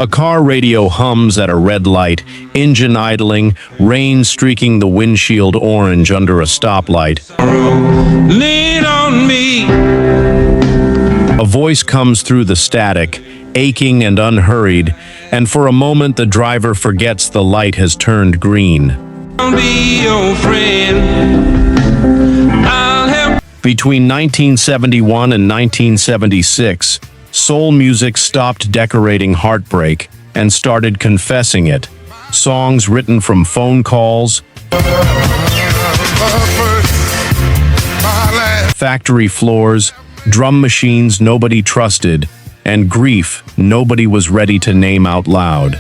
A car radio hums at a red light, engine idling, rain streaking the windshield orange under a stoplight. Lean on me. A voice comes through the static, aching and unhurried, and for a moment the driver forgets the light has turned green. I'll be your friend. I'll help. Between 1971 and 1976, soul music stopped decorating heartbreak and started confessing it. Songs written from phone calls, factory floors, drum machines nobody trusted, and grief nobody was ready to name out loud.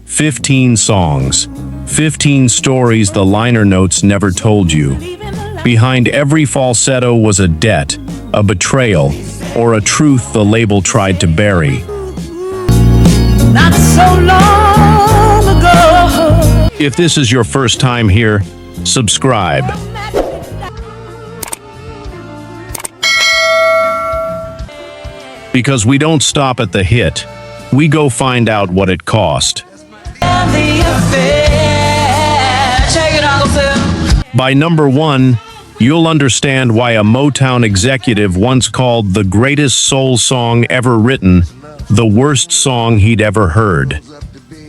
15 songs, 15 stories the liner notes never told you. Behind every falsetto was a debt, a betrayal, or a truth the label tried to bury. Not so long ago. If this is your first time here, subscribe. Because we don't stop at the hit, we go find out what it cost. By number 1, you'll understand why a Motown executive once called the greatest soul song ever written the worst song he'd ever heard.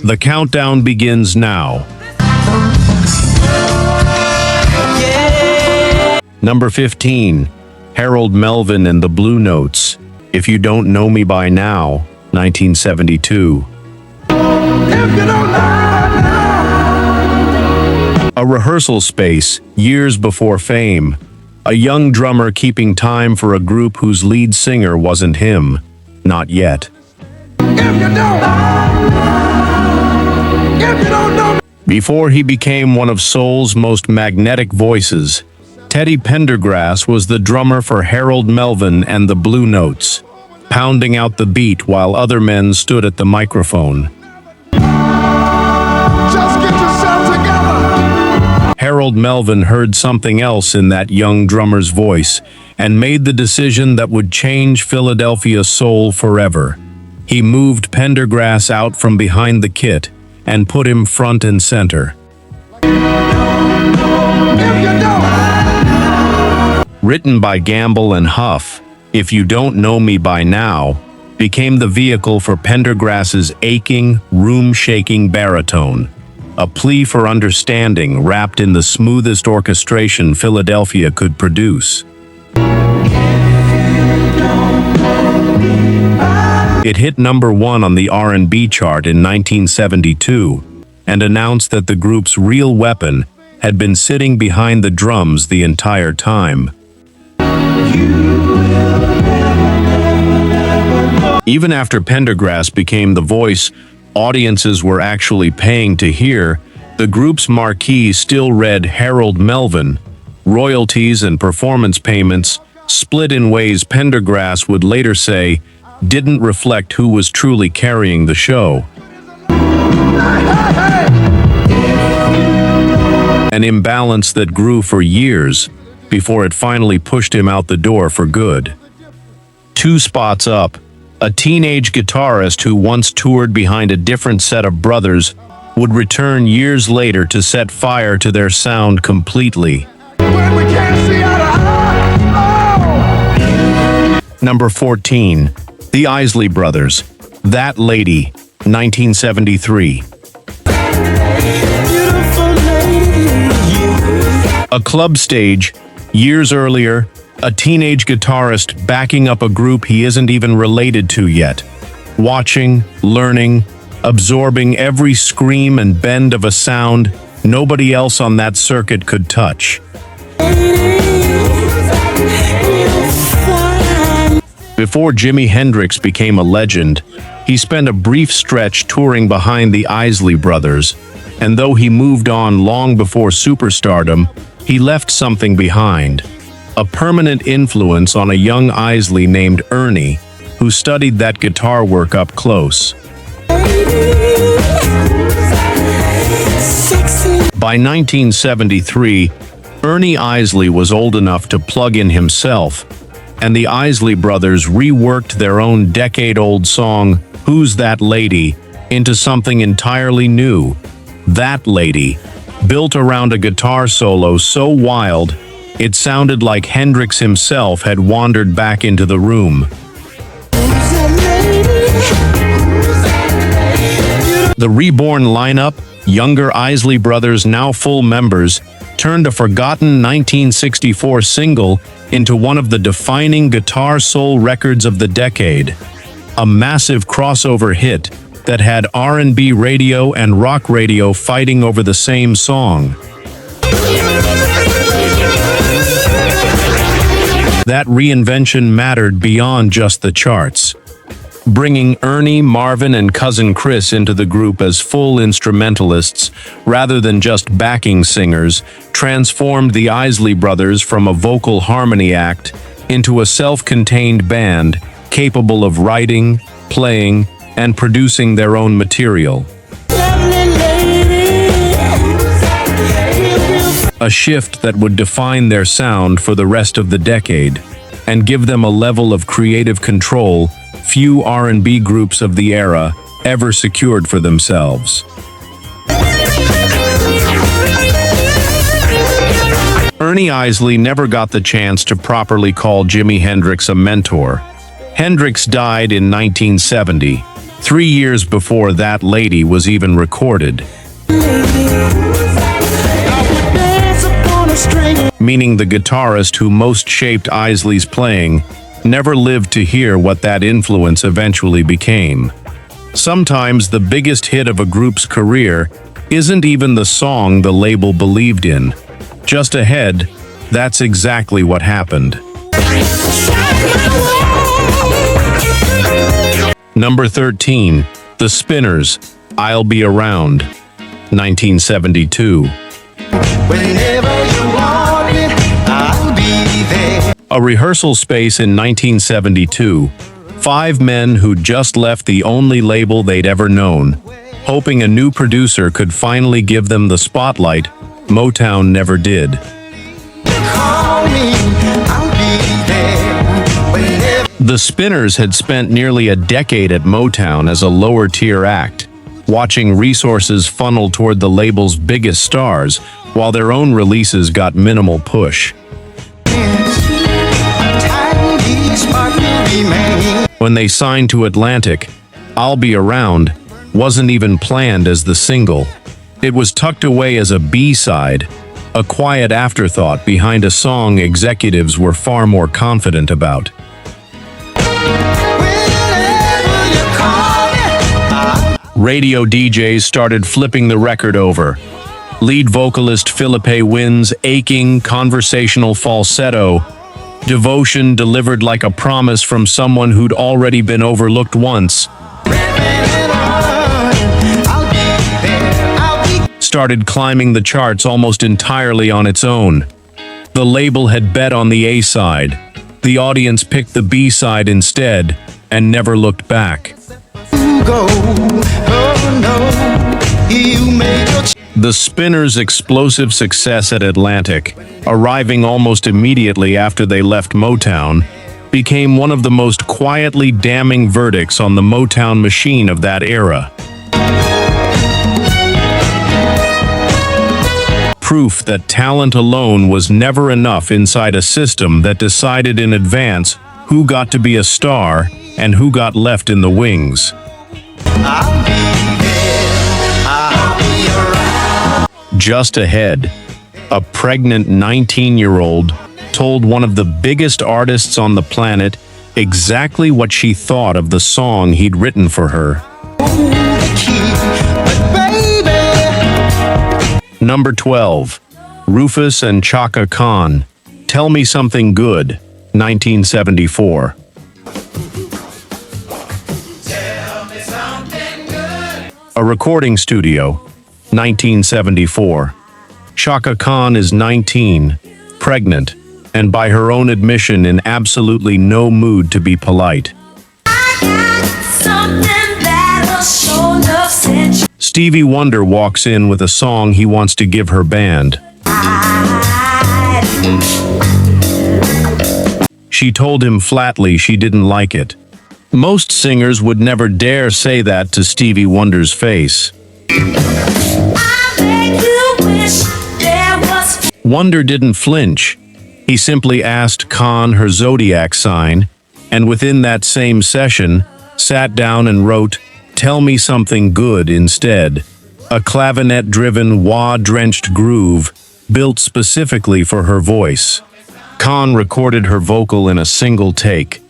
The countdown begins now. Number 15, Harold Melvin and the Blue Notes. If You Don't Know Me By Now, 1972. A rehearsal space, years before fame. A young drummer keeping time for a group whose lead singer wasn't him. Not yet. Before he became one of soul's most magnetic voices, Teddy Pendergrass was the drummer for Harold Melvin and the Blue Notes, pounding out the beat while other men stood at the microphone. Just get yourself together. Harold Melvin heard something else in that young drummer's voice and made the decision that would change Philadelphia soul forever. He moved Pendergrass out from behind the kit and put him front and center. Written by Gamble and Huff, If You Don't Know Me By Now became the vehicle for Pendergrass's aching, room-shaking baritone, a plea for understanding wrapped in the smoothest orchestration Philadelphia could produce. It hit number 1 on the R&B chart in 1972 and announced that the group's real weapon had been sitting behind the drums the entire time. Even after Pendergrass became the voice audiences were actually paying to hear, the group's marquee still read Harold Melvin. Royalties and performance payments, split in ways Pendergrass would later say, didn't reflect who was truly carrying the show. An imbalance that grew for years before it finally pushed him out the door for good. 2 spots up, a teenage guitarist who once toured behind a different set of brothers would return years later to set fire to their sound completely. When we can't see eye to eye. Oh. Number 14, the Isley Brothers, That Lady, 1973. A club stage, years earlier, a teenage guitarist backing up a group he isn't even related to yet, watching, learning, absorbing every scream and bend of a sound nobody else on that circuit could touch. Before Jimi Hendrix became a legend, he spent a brief stretch touring behind the Isley Brothers, and though he moved on long before superstardom, he left something behind. A permanent influence on a young Isley named Ernie, who studied that guitar work up close. By 1973, Ernie Isley was old enough to plug in himself, and the Isley brothers reworked their own decade-old song, Who's That Lady, into something entirely new. That Lady, built around a guitar solo so wild, it sounded like Hendrix himself had wandered back into the room. The reborn lineup, younger Isley brothers now full members, turned a forgotten 1964 single into one of the defining guitar soul records of the decade. A massive crossover hit that had R&B radio and rock radio fighting over the same song. That reinvention mattered beyond just the charts. Bringing Ernie, Marvin, and cousin Chris into the group as full instrumentalists rather than just backing singers transformed the Isley brothers from a vocal harmony act into a self-contained band capable of writing, playing, and producing their own material. A shift that would define their sound for the rest of the decade and give them a level of creative control few R&B groups of the era ever secured for themselves. Ernie Isley never got the chance to properly call Jimi Hendrix a mentor. Hendrix died in 1970, 3 years before That Lady was even recorded. Meaning the guitarist who most shaped Isley's playing never lived to hear what that influence eventually became. Sometimes the biggest hit of a group's career isn't even the song the label believed in. Just ahead, that's exactly what happened. Number 13, The Spinners, I'll Be Around, 1972. Whenever you want me, I'll be there. A rehearsal space in 1972, 5 men who'd just left the only label they'd ever known, hoping a new producer could finally give them the spotlight Motown never did. Call me, I'll be there. Whenever The Spinners had spent nearly a decade at Motown as a lower-tier act, watching resources funnel toward the label's biggest stars, while their own releases got minimal push. When they signed to Atlantic, I'll Be Around wasn't even planned as the single. It was tucked away as a B-side, a quiet afterthought behind a song executives were far more confident about. Radio DJs started flipping the record over. Lead vocalist Philippe Wynn's aching, conversational falsetto, devotion delivered like a promise from someone who'd already been overlooked once, started climbing the charts almost entirely on its own. The label had bet on the A-side. The audience picked the B-side instead and never looked back. The Spinners' explosive success at Atlantic, arriving almost immediately after they left Motown, became one of the most quietly damning verdicts on the Motown machine of that era. Proof that talent alone was never enough inside a system that decided in advance who got to be a star and who got left in the wings. Just ahead, a pregnant 19-year-old told one of the biggest artists on the planet exactly what she thought of the song he'd written for her. Number 12, Rufus and Chaka Khan, Tell Me Something Good, 1974. A recording studio, 1974. Chaka Khan is 19, pregnant, and by her own admission in absolutely no mood to be polite. Stevie Wonder walks in with a song he wants to give her She told him flatly she didn't like it. Most singers would never dare say that to Stevie Wonder's face. Wonder didn't flinch. He simply asked Con her zodiac sign, and within that same session, sat down and wrote, "Tell me something good" instead. A clavinet-driven, wah-drenched groove built specifically for her voice. Con recorded her vocal in a single take.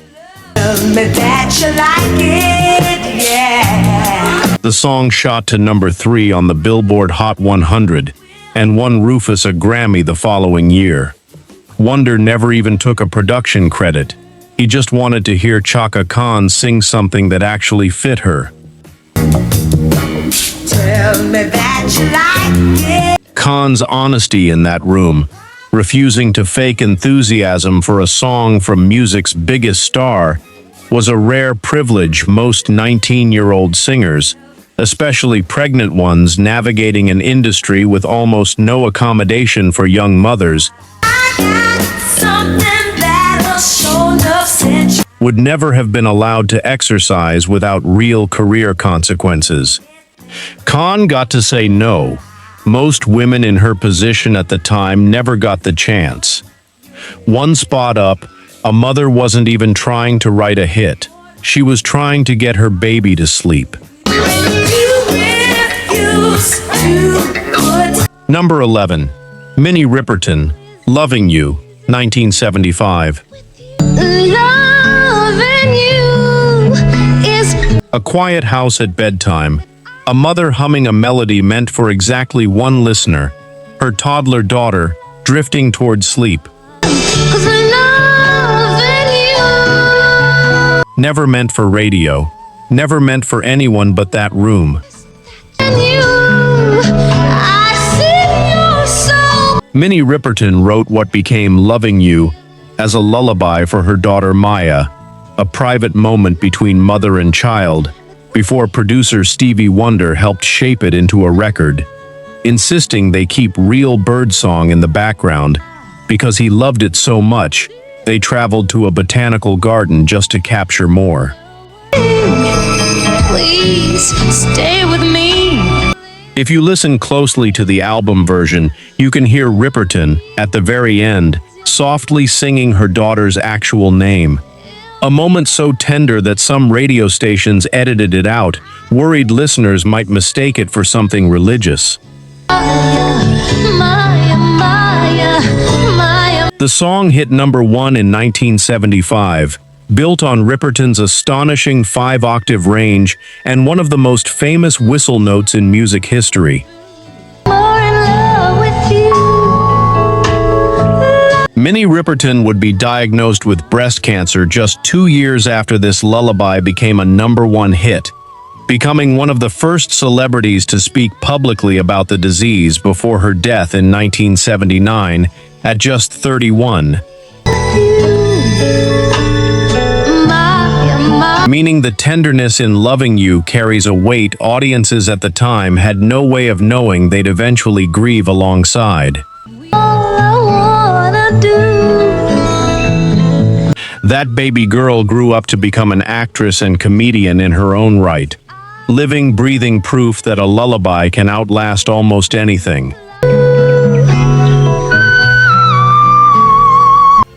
The song shot to number 3 on the Billboard Hot 100 and won Rufus a Grammy the following year. Wonder never even took a production credit. He just wanted to hear Chaka Khan sing something that actually fit her. Tell me that you like it. Khan's honesty in that room, refusing to fake enthusiasm for a song from music's biggest star, was a rare privilege most 19-year-old singers, especially pregnant ones navigating an industry with almost no accommodation for young mothers, would never have been allowed to exercise without real career consequences. Khan got to say no. Most women in her position at the time never got the chance. One spot up, a mother wasn't even trying to write a hit. She was trying to get her baby to sleep. Number 11. Minnie Riperton, Loving You, 1975. A quiet house at bedtime, a mother humming a melody meant for exactly one listener, her toddler daughter drifting toward sleep. Never meant for radio, never meant for anyone but that room. Minnie Riperton wrote what became Loving You as a lullaby for her daughter Maya, a private moment between mother and child, before producer Stevie Wonder helped shape it into a record, insisting they keep real birdsong in the background. Because he loved it so much, they traveled to a botanical garden just to capture more. Please stay with me. If you listen closely to the album version, you can hear Riperton, at the very end, softly singing her daughter's actual name. A moment so tender that some radio stations edited it out, worried listeners might mistake it for something religious. The song hit number 1 in 1975, built on Riperton's astonishing 5-octave range and one of the most famous whistle notes in music history. Minnie Riperton would be diagnosed with breast cancer just 2 years after this lullaby became a number 1 hit, becoming one of the first celebrities to speak publicly about the disease before her death in 1979 at just 31. Meaning the tenderness in Loving You carries a weight audiences at the time had no way of knowing they'd eventually grieve alongside. That baby girl grew up to become an actress and comedian in her own right, living, breathing proof that a lullaby can outlast almost anything.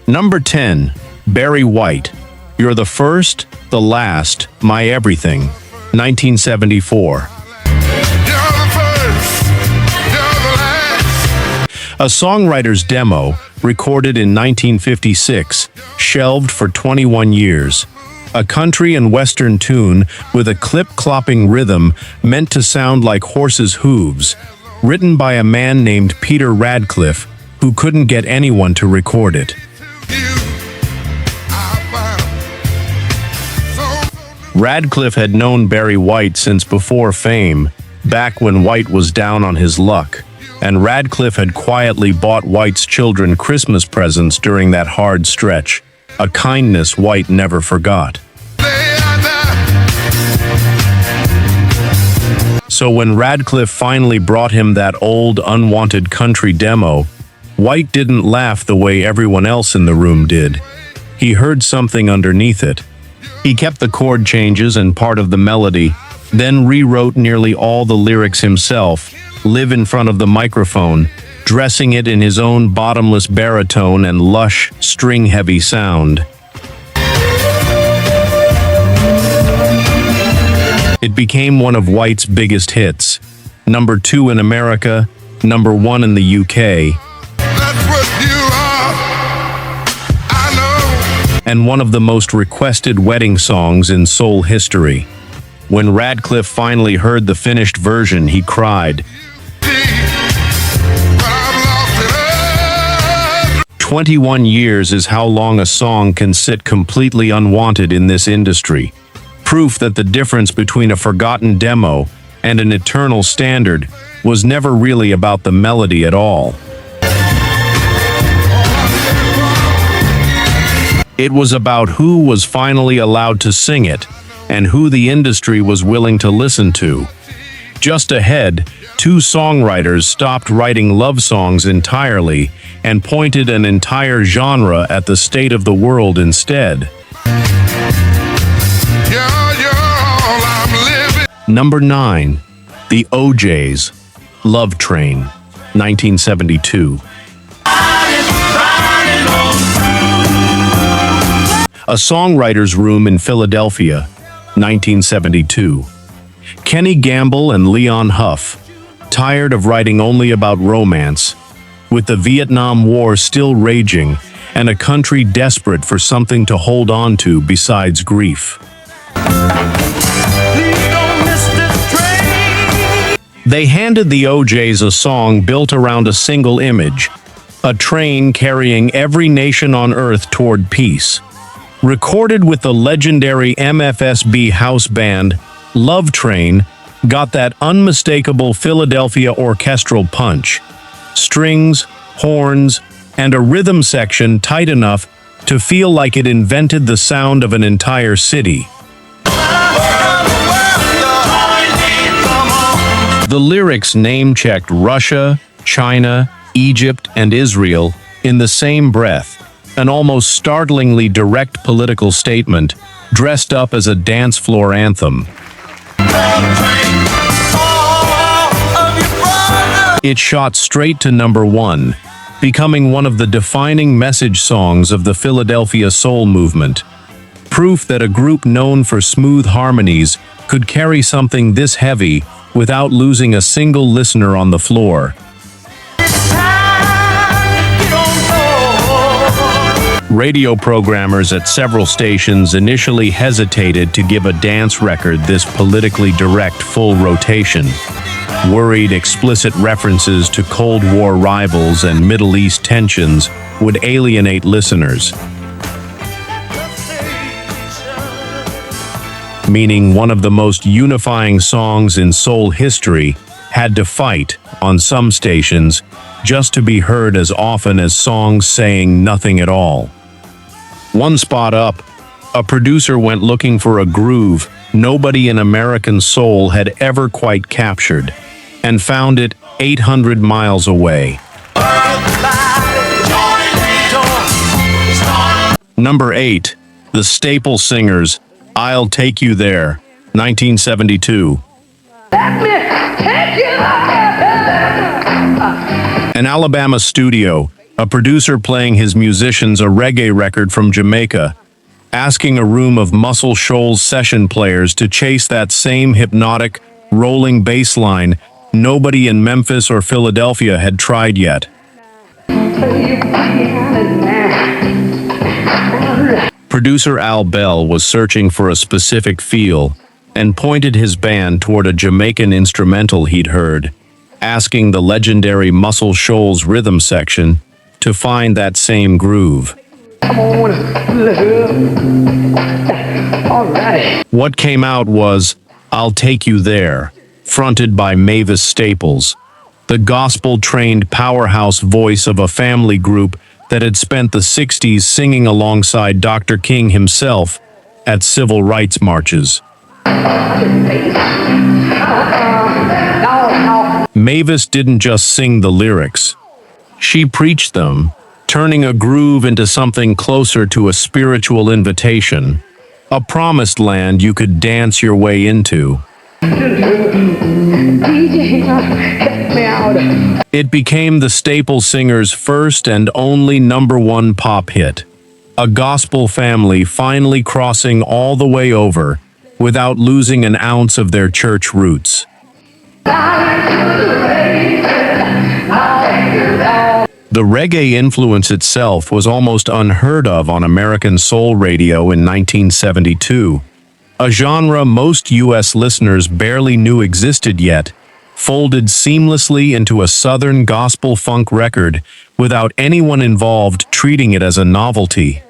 Number 10. Barry White, You're the First, the Last, My Everything, 1974. A songwriter's demo, recorded in 1956, shelved for 21 years. A country and western tune with a clip-clopping rhythm meant to sound like horses' hooves, written by a man named Peter Radcliffe, who couldn't get anyone to record it. Radcliffe had known Barry White since before fame, back when White was down on his luck, and Radcliffe had quietly bought White's children Christmas presents during that hard stretch, a kindness White never forgot. So when Radcliffe finally brought him that old, unwanted country demo, White didn't laugh the way everyone else in the room did. he heard something underneath it. He kept the chord changes and part of the melody, then rewrote nearly all the lyrics himself, live in front of the microphone, dressing it in his own bottomless baritone and lush, string-heavy sound. It became one of White's biggest hits, number 2 in America, number 1 in the UK, That's what you are. I know. and one of the most requested wedding songs in soul history. When Radcliffe finally heard the finished version, he cried. But I've lost it all. 21 years is how long a song can sit completely unwanted in this industry. Proof that the difference between a forgotten demo and an eternal standard was never really about the melody at all. It was about who was finally allowed to sing it and who the industry was willing to listen to. Just ahead, 2 songwriters stopped writing love songs entirely and pointed an entire genre at the state of the world instead. You're all I'm living. Number 9. The OJ's, Love Train, 1972. A Songwriter's Room in Philadelphia, 1972. Kenny Gamble and Leon Huff, tired of writing only about romance, with the Vietnam War still raging and a country desperate for something to hold on to besides grief. They handed the OJ's a song built around a single image, a train carrying every nation on earth toward peace. Recorded with the legendary MFSB house band, Love Train got that unmistakable Philadelphia orchestral punch. Strings, horns, and a rhythm section tight enough to feel like it invented the sound of an entire city. The lyrics name-checked Russia, China, Egypt, and Israel in the same breath, an almost startlingly direct political statement dressed up as a dance floor anthem. It shot straight to number 1, becoming one of the defining message songs of the Philadelphia soul movement. Proof that a group known for smooth harmonies could carry something this heavy without losing a single listener on the floor. Radio programmers at several stations initially hesitated to give a dance record this politically direct full rotation, worried explicit references to Cold War rivals and Middle East tensions would alienate listeners. Meaning one of the most unifying songs in soul history had to fight, on some stations, just to be heard as often as songs saying nothing at all. One spot up, a producer went looking for a groove nobody in American soul had ever quite captured, and found it 800 miles away. Number 8, the Staple Singers, I'll Take You There, 1972. An Alabama studio, a producer playing his musicians a reggae record from Jamaica, asking a room of Muscle Shoals session players to chase that same hypnotic, rolling bass line nobody in Memphis or Philadelphia had tried yet. Producer Al Bell was searching for a specific feel and pointed his band toward a Jamaican instrumental he'd heard, asking the legendary Muscle Shoals rhythm section to find that same groove. What came out was I'll Take You There, fronted by Mavis Staples, the gospel-trained powerhouse voice of a family group that had spent the 60s singing alongside Dr. King himself at civil rights marches. Mavis didn't just sing the lyrics. She preached them, turning a groove into something closer to a spiritual invitation, a promised land you could dance your way into. It became the Staple Singers' first and only #1 pop hit, a gospel family finally crossing all the way over without losing an ounce of their church roots. The reggae influence itself was almost unheard of on American soul radio in 1972, a genre most U.S. listeners barely knew existed yet, folded seamlessly into a southern gospel funk record without anyone involved treating it as a novelty.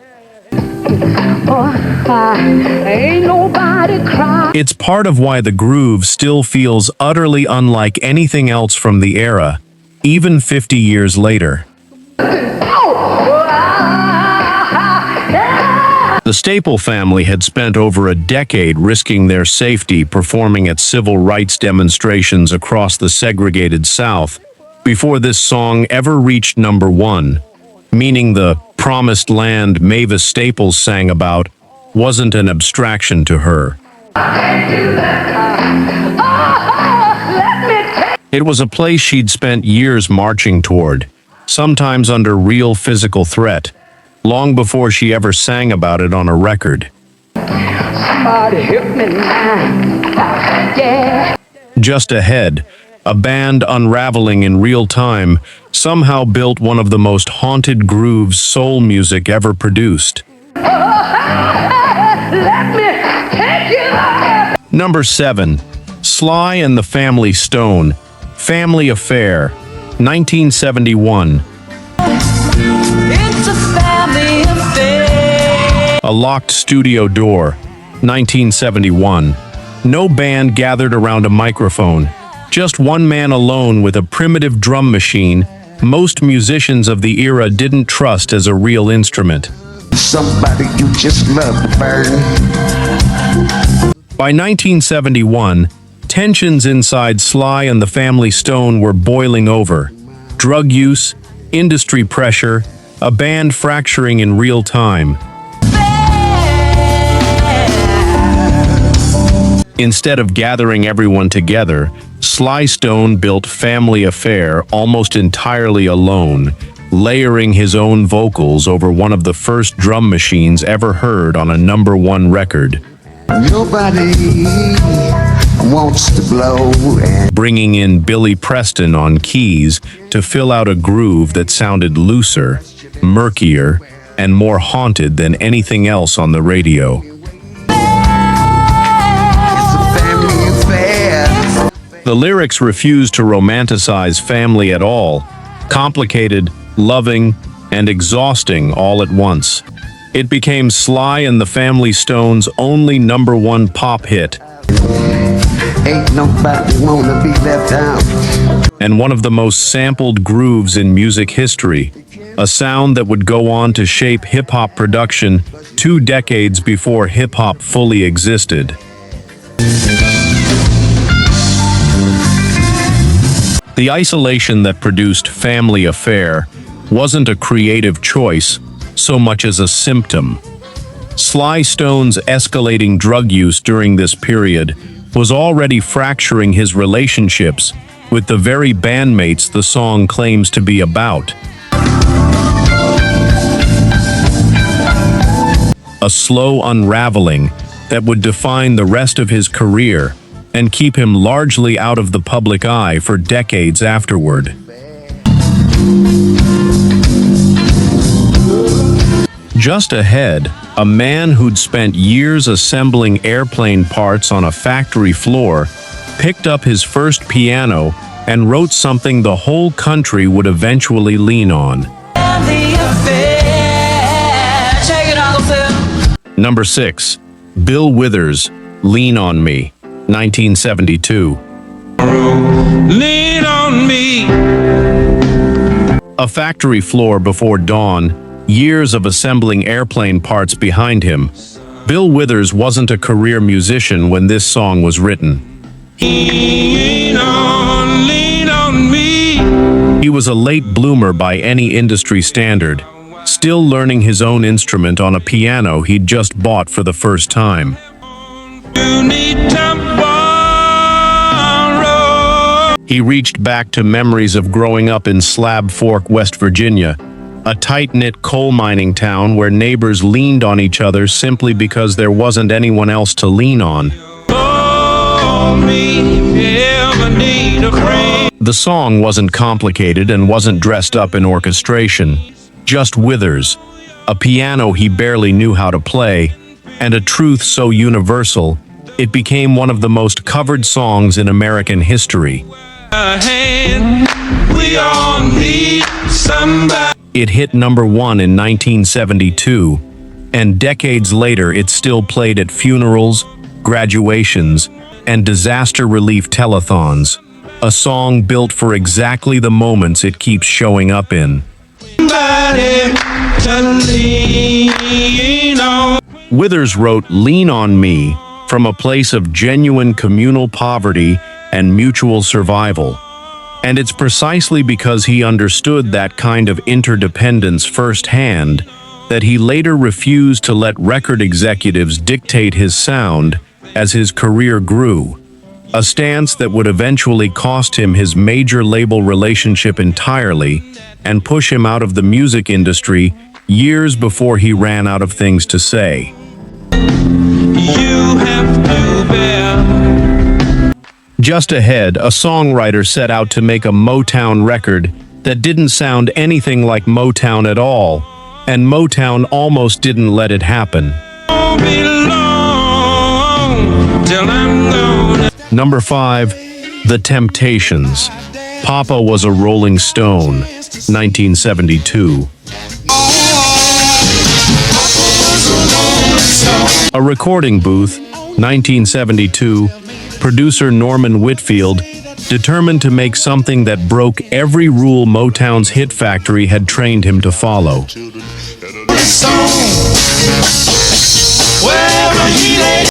It's part of why the groove still feels utterly unlike anything else from the era, even 50 years later. The Staple family had spent over a decade risking their safety performing at civil rights demonstrations across the segregated South before this song ever reached #1, meaning the promised land Mavis Staples sang about wasn't an abstraction to her. It was a place she'd spent years marching toward, sometimes under real physical threat, long before she ever sang about it on a record. Somebody help me now. Yeah. Just ahead, a band unraveling in real time somehow built one of the most haunted grooves soul music ever produced. Let me take you there. Number 7. Sly and the Family Stone, Family Affair, 1971. It's a family affair. A Locked Studio Door, 1971. No band gathered around a microphone, just one man alone with a primitive drum machine most musicians of the era didn't trust as a real instrument. Somebody you just love to burn. By 1971, tensions inside Sly and the Family Stone were boiling over. Drug use, industry pressure, a band fracturing in real time. Instead of gathering everyone together, Sly Stone built Family Affair almost entirely alone, layering his own vocals over one of the first drum machines ever heard on a #1 record. Nobody wants to blow and Bringing in Billy Preston on keys to fill out a groove that sounded looser, murkier, and more haunted than anything else on the radio. it's a family affair. The lyrics refused to romanticize family at all, complicated, loving, and exhausting all at once. It became Sly and the Family Stone's only #1 pop hit, Ain't nobody wanna be left out. and one of the most sampled grooves in music history, a sound that would go on to shape hip-hop production 2 decades before hip-hop fully existed. The isolation that produced Family Affair wasn't a creative choice so much as a symptom. Sly Stone's escalating drug use during this period was already fracturing his relationships with the very bandmates the song claims to be about. A slow unraveling that would define the rest of his career and keep him largely out of the public eye for decades afterward. Just ahead, a man who'd spent years assembling airplane parts on a factory floor picked up his first piano and wrote something the whole country would eventually lean on. Family affair. Check it out, Phil. Number 6. Bill Withers, Lean on Me, 1972. Lean on me. A factory floor before dawn, years of assembling airplane parts behind him, Bill Withers wasn't a career musician when this song was written. Lean on on me. He was a late bloomer by any industry standard, still learning his own instrument on a piano he'd just bought for the first time. You need to borrow. He reached back to memories of growing up in Slab Fork, West Virginia, a tight-knit coal mining town where neighbors leaned on each other simply because there wasn't anyone else to lean on. Oh, me, if you ever need a friend. The song wasn't complicated and wasn't dressed up in orchestration. Just Withers, a piano he barely knew how to play, and a truth so universal, it became one of the most covered songs in American history. A hand, we all need somebody. It hit number 1 in 1972, and decades later it's still played at funerals, graduations, and disaster relief telethons. A song built for exactly the moments it keeps showing up in. Somebody to lean on. Withers wrote "Lean on Me" from a place of genuine communal poverty and mutual survival. And it's precisely because he understood that kind of interdependence firsthand that he later refused to let record executives dictate his sound as his career grew, a stance that would eventually cost him his major label relationship entirely and push him out of the music industry years before he ran out of things to say. You have to bear. Just ahead, a songwriter set out to make a Motown record that didn't sound anything like Motown at all, and Motown almost didn't let it happen. Won't be long till I'm gone. Number 5, The Temptations. Papa Was a Rolling Stone, 1972. A recording booth, 1972. Producer Norman Whitfield, determined to make something that broke every rule Motown's hit factory had trained him to follow.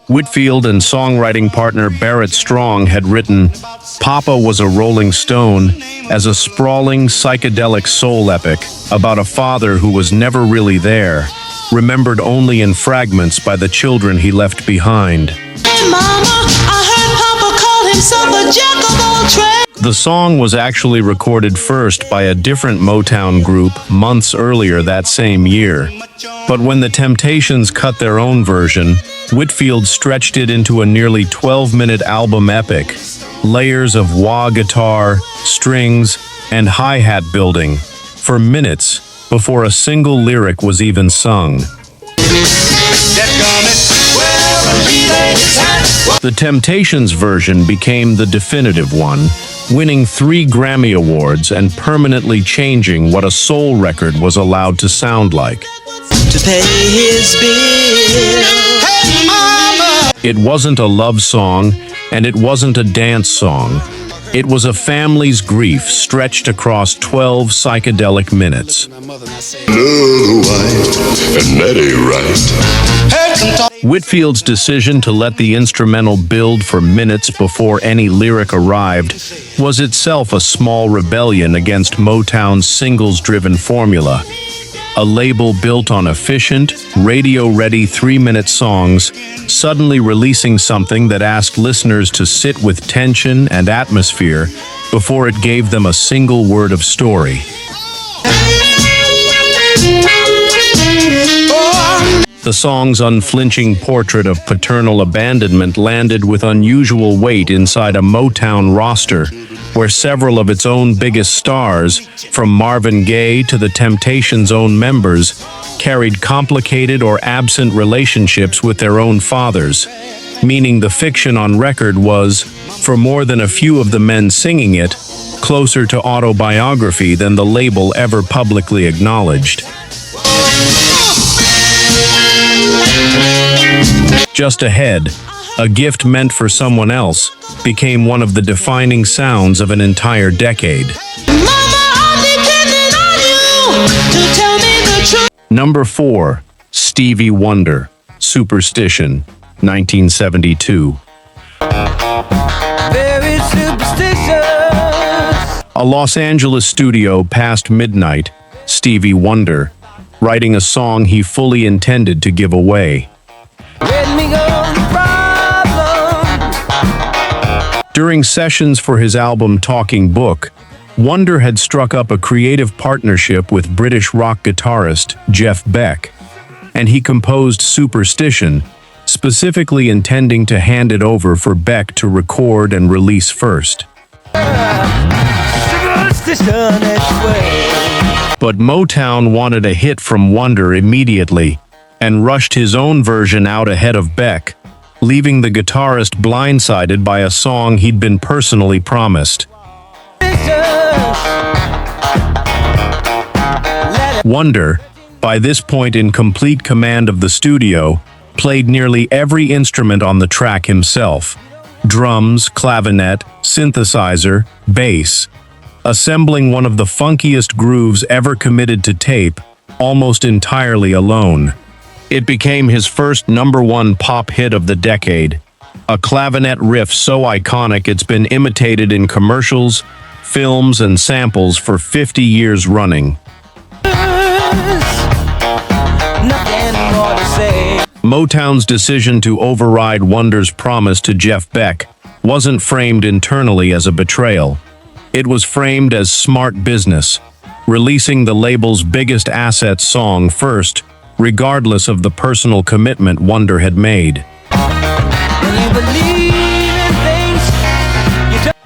Whitfield and songwriting partner Barrett Strong had written Papa Was a Rolling Stone as a sprawling psychedelic soul epic about a father who was never really there, remembered only in fragments by the children he left behind. Hey mama, I heard Papa call himself a jack of all trades. The song was actually recorded first by a different Motown group months earlier that same year. But when the Temptations cut their own version, Whitfield stretched it into a nearly 12-minute album epic, layers of wah guitar, strings, and hi-hat building, for minutes before a single lyric was even sung. The Temptations version became the definitive one, winning 3 Grammy Awards and permanently changing what a soul record was allowed to sound like. To pay his bill. Hey mama. It wasn't a love song, and it wasn't a dance song. It was a family's grief stretched across 12 psychedelic minutes. Whitfield's decision to let the instrumental build for minutes before any lyric arrived was itself a small rebellion against Motown's singles-driven formula. A label built on efficient, radio-ready 3-minute songs, suddenly releasing something that asked listeners to sit with tension and atmosphere before it gave them a single word of story. The song's unflinching portrait of paternal abandonment landed with unusual weight inside a Motown roster, where several of its own biggest stars, from Marvin Gaye to the Temptations' own members, carried complicated or absent relationships with their own fathers, meaning the fiction on record was, for more than a few of the men singing it, closer to autobiography than the label ever publicly acknowledged. Just ahead, a gift meant for someone else became one of the defining sounds of an entire decade. Mama, I'm depending on you to tell me the truth. Number 4, Stevie Wonder, Superstition, 1972. Very superstitious. A Los Angeles studio past midnight, Stevie Wonder, writing a song he fully intended to give away. During sessions for his album Talking Book, Wonder had struck up a creative partnership with British rock guitarist Jeff Beck, and he composed Superstition, specifically intending to hand it over for Beck to record and release first. But Motown wanted a hit from Wonder immediately and rushed his own version out ahead of Beck, leaving the guitarist blindsided by a song he'd been personally promised. Wonder, by this point in complete command of the studio, played nearly every instrument on the track himself: drums, clavinet, synthesizer, bass, assembling one of the funkiest grooves ever committed to tape, almost entirely alone. It became his first #1 pop hit of the decade, a clavinet riff so iconic it's been imitated in commercials, films, and samples for 50 years running. Motown's decision to override Wonder's promise to Jeff Beck wasn't framed internally as a betrayal. It was framed as smart business, releasing the label's biggest asset song first, regardless of the personal commitment Wonder had made.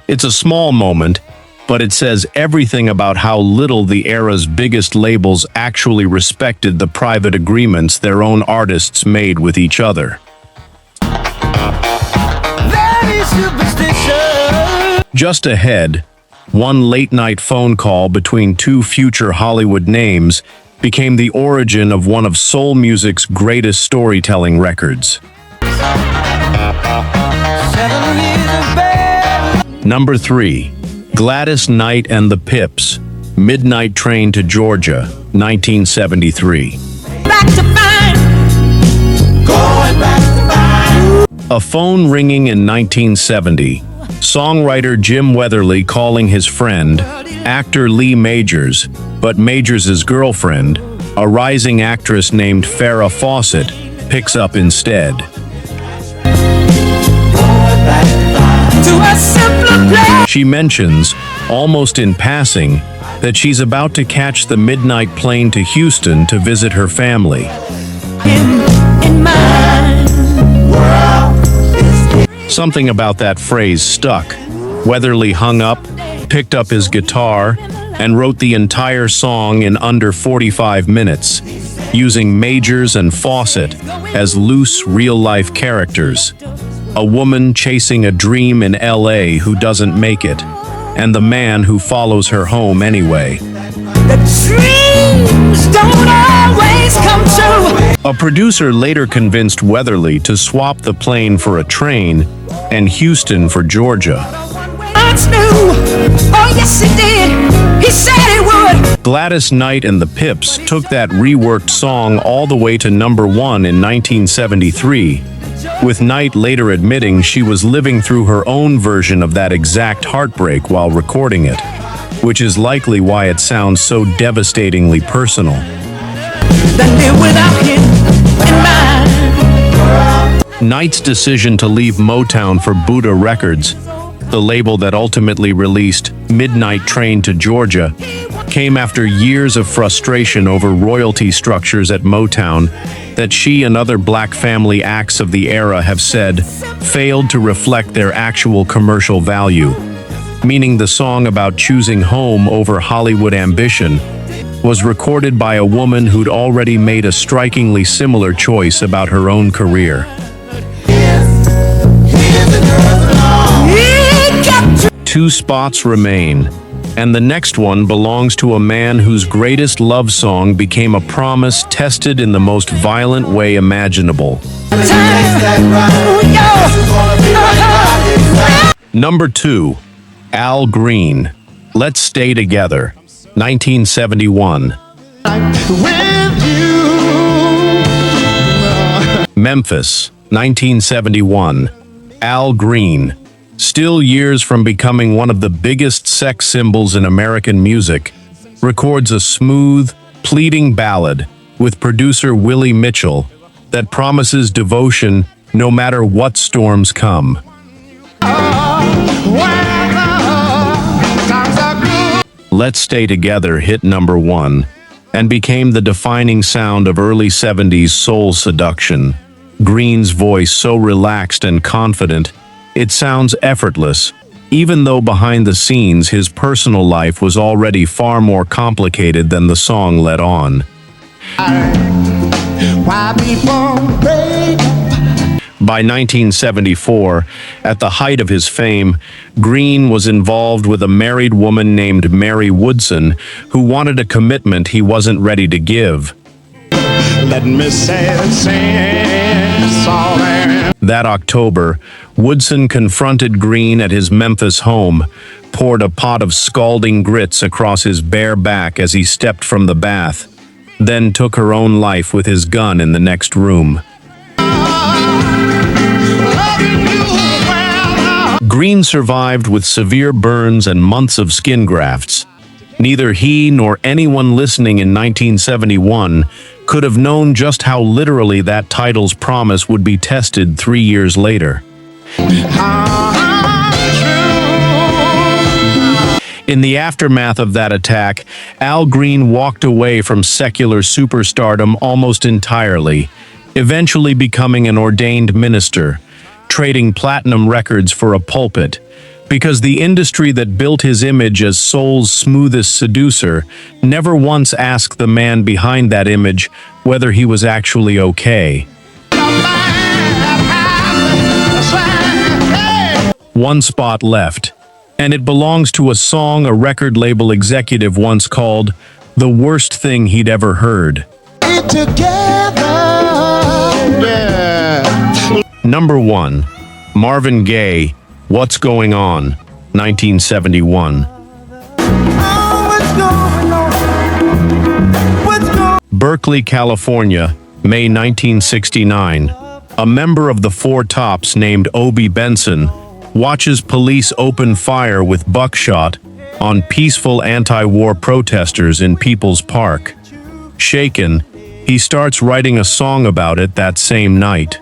It's a small moment, but it says everything about how little the era's biggest labels actually respected the private agreements their own artists made with each other. Just ahead, one late-night phone call between two future Hollywood names became the origin of one of soul music's greatest storytelling records. Number 3. Gladys Knight and the Pips, Midnight Train to Georgia, 1973. A phone ringing in 1970. Songwriter Jim Weatherly calling his friend, actor Lee Majors, but Majors' girlfriend, a rising actress named Farrah Fawcett, picks up instead. She mentions, almost in passing, that she's about to catch the midnight plane to Houston to visit her family. Something about that phrase stuck. Weatherly hung up, picked up his guitar, and wrote the entire song in under 45 minutes, using Majors and Fawcett as loose, real-life characters. A woman chasing a dream in LA who doesn't make it, and the man who follows her home anyway. The dreams don't always come true. A producer later convinced Weatherly to swap the plane for a train and Houston for Georgia. Oh, yes, he did. He said he would. Gladys Knight and the Pips took that reworked song all the way to #1 in 1973, with Knight later admitting she was living through her own version of that exact heartbreak while recording it, which is likely why it sounds so devastatingly personal. Knight's decision to leave Motown for Buddha Records, the label that ultimately released Midnight Train to Georgia, came after years of frustration over royalty structures at Motown that she and other black family acts of the era have said failed to reflect their actual commercial value, meaning the song about choosing home over Hollywood ambition was recorded by a woman who'd already made a strikingly similar choice about her own career. Two spots remain, and the next one belongs to a man whose greatest love song became a promise tested in the most violent way imaginable. Number 2. Al Green, Let's Stay Together, 1971. Memphis, 1971. Al Green, still years from becoming one of the biggest sex symbols in American music, records a smooth, pleading ballad with producer Willie Mitchell that promises devotion no matter what storms come. Let's Stay Together hit number 1 and became the defining sound of early 70s soul seduction. Green's voice so relaxed and confident, it sounds effortless, even though behind the scenes his personal life was already far more complicated than the song let on. By 1974, at the height of his fame, Green was involved with a married woman named Mary Woodson, who wanted a commitment he wasn't ready to give. Let me say That October, Woodson confronted Green at his Memphis home, poured a pot of scalding grits across his bare back as he stepped from the bath, then took her own life with his gun in the next room. Green survived with severe burns and months of skin grafts. Neither he nor anyone listening in 1971 could have known just how literally that title's promise would be tested 3 years later. In the aftermath of that attack, Al Green walked away from secular superstardom almost entirely, eventually becoming an ordained minister, trading platinum records for a pulpit, because the industry that built his image as soul's smoothest seducer never once asked the man behind that image whether he was actually okay. One spot left, and it belongs to a song a record label executive once called the worst thing he'd ever heard. Number 1. Marvin Gaye, What's Going On, 1971. Berkeley, California, May 1969. A member of the Four Tops named Obie Benson watches police open fire with buckshot on peaceful anti-war protesters in People's Park. Shaken, he starts writing a song about it that same night.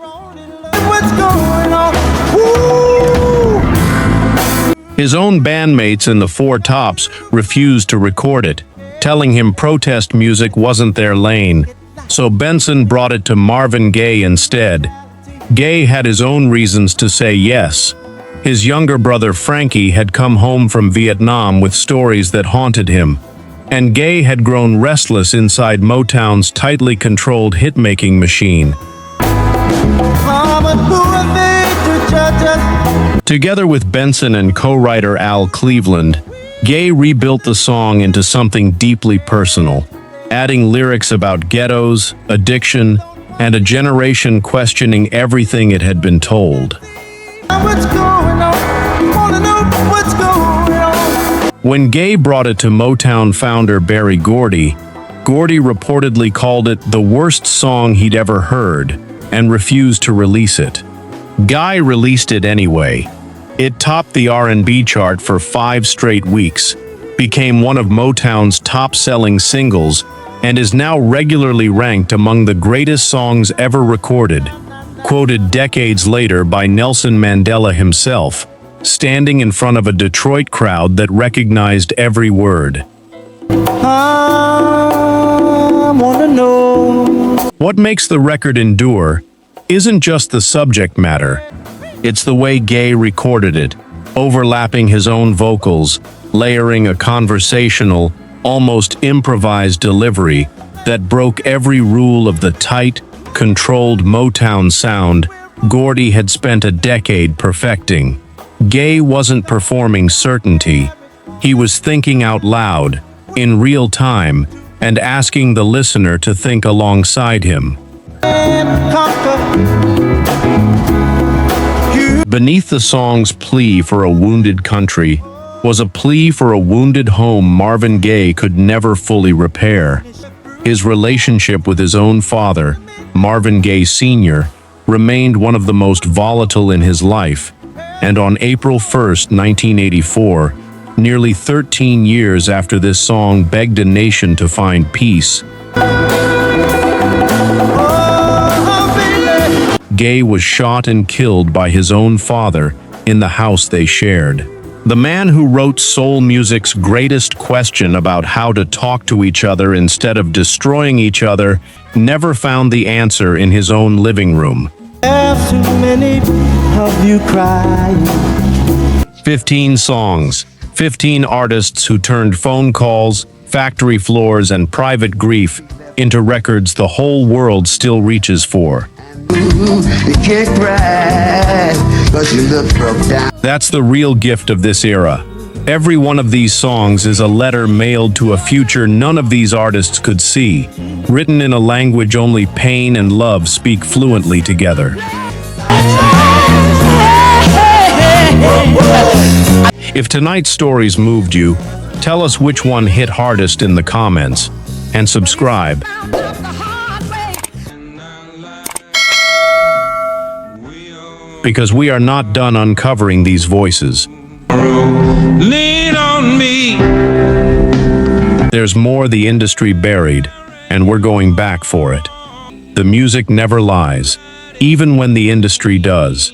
His own bandmates in the Four Tops refused to record it, telling him protest music wasn't their lane, so Benson brought it to Marvin Gaye instead. Gaye had his own reasons to say yes. His younger brother Frankie had come home from Vietnam with stories that haunted him, and Gaye had grown restless inside Motown's tightly controlled hit-making machine. Together with Benson and co-writer Al Cleveland, Gaye rebuilt the song into something deeply personal, adding lyrics about ghettos, addiction, and a generation questioning everything it had been told. When Gaye brought it to Motown founder Berry Gordy, Gordy reportedly called it the worst song he'd ever heard and refused to release it. Guy released it anyway. It topped the R&B chart for 5 straight weeks, became one of Motown's top-selling singles, and is now regularly ranked among the greatest songs ever recorded, quoted decades later by Nelson Mandela himself, standing in front of a Detroit crowd that recognized every word. I wanna know. What makes the record endure isn't just the subject matter. It's the way Gaye recorded it, overlapping his own vocals, layering a conversational, almost improvised delivery that broke every rule of the tight, controlled Motown sound Gordy had spent a decade perfecting. Gaye wasn't performing certainty. He was thinking out loud, in real time, and asking the listener to think alongside him. Beneath the song's plea for a wounded country was a plea for a wounded home Marvin Gaye could never fully repair. His relationship with his own father, Marvin Gaye Sr., remained one of the most volatile in his life, And on April 1st, 1984, nearly 13 years after this song begged a nation to find peace, Gaye was shot and killed by his own father in the house they shared. The man who wrote soul music's greatest question about how to talk to each other instead of destroying each other never found the answer in his own living room. There's too many of you crying. 15 songs, 15 artists who turned phone calls, factory floors, and private grief into records the whole world still reaches for. You can't cry, 'cause you look broke down. That's the real gift of this era. Every one of these songs is a letter mailed to a future none of these artists could see, written in a language only pain and love speak fluently together. If tonight's stories moved you, tell us which one hit hardest in the comments, and subscribe. Because we are not done uncovering these voices. Lean on me. There's more the industry buried, and we're going back for it. The music never lies, even when the industry does.